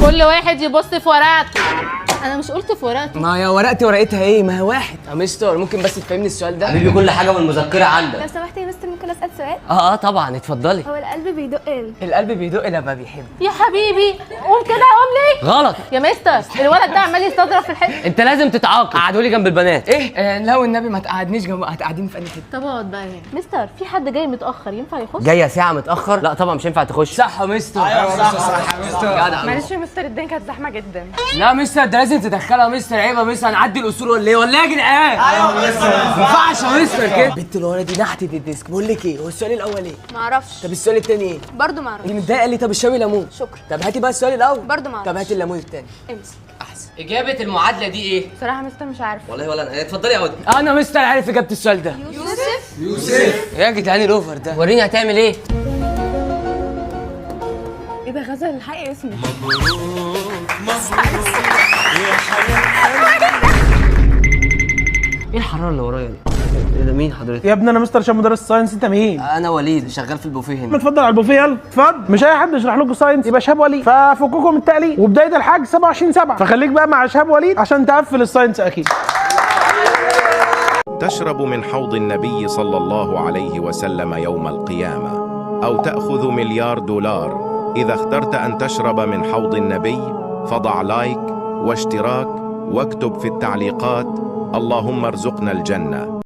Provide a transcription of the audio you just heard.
كل واحد يبص في ورقته. انا مش قلت في ورقته؟ ما هي ورقتي ورقتها ايه؟ ما هي واحد يا مستر. ممكن بس تفهمني السؤال ده؟ حبيبي كل حاجه والمذكره عندك. لو سمحت يا مستر ممكن اسال سؤال؟ طبعا اتفضلي. هو القلب بيدق امتى؟ القلب بيدق لما بيحب. يا حبيبي قوم كده، قوم ليه؟ غلط يا مستر الولد ده عمال يستظرف في الحته. انت لازم تتعاقب. قعدوا لي جنب البنات. ايه؟ لا والنبي ما تقعدنيش جنب. هتقعديني في انهي حته؟ طب اقعد بقى هنا. مستر في حد جاي متاخر ينفع يخش؟ جايه ساعه متاخر؟ لا طبعا مش هينفع تخش. صح يا مستر. ايوه صح يا مستر. جدع. معلش يا مستر الدنيا كانت زحمه جدا. لا مستر ده لازم تدخلها يا مستر. عيب يا مستر. هنعدي الاصول ولا ايه؟ ولا ايه يا جدعان؟ ايوه يا مستر. ما ينفعش يا مستر كده. البنت اللي ورا دي نحتت الديسك. بقول لك ايه، هو السؤال الاول ايه؟ معرفش. طب السؤال الثاني ايه؟ برضه معرفش. اللي متضايقه ليه؟ طب اشربي ليمون. شكرا. طب هاتي بقى السؤال الاول. برضه معرفش. طب هاتي الليمون الثاني. امسك. احسن. اجابه المعادله دي ايه؟ بصراحه مستر مش عارفه. والله ولا انا. اتفضلي يا عودي. انا مستر عارف اجابه السؤال ده. يوسف. يا جدعان الاوفر ده. وريني هتعمل ايه؟ ايه ده غزل الحقي اسمي. ايه الحراره اللي ورايا دي؟ ايه ده؟ مين حضرتك؟ يا ابني انا مستر هشام مدرس الساينس. انت مين؟ انا وليد شغال في البوفيه هنا. اتفضل على البوفيه يلا اتفضل. مش اي حد يشرح لكم الساينس يبقى شهاب وليد، ففككم من التقليد. وبدايه الحجز 27/7، فخليك بقى مع شهاب وليد عشان تقفل الساينس اكيد. تشرب من حوض النبي صلى الله عليه وسلم يوم القيامة، أو تأخذ $1,000,000 إذا اخترت أن تشرب من حوض النبي. فضع لايك واشتراك واكتب في التعليقات اللهم ارزقنا الجنة.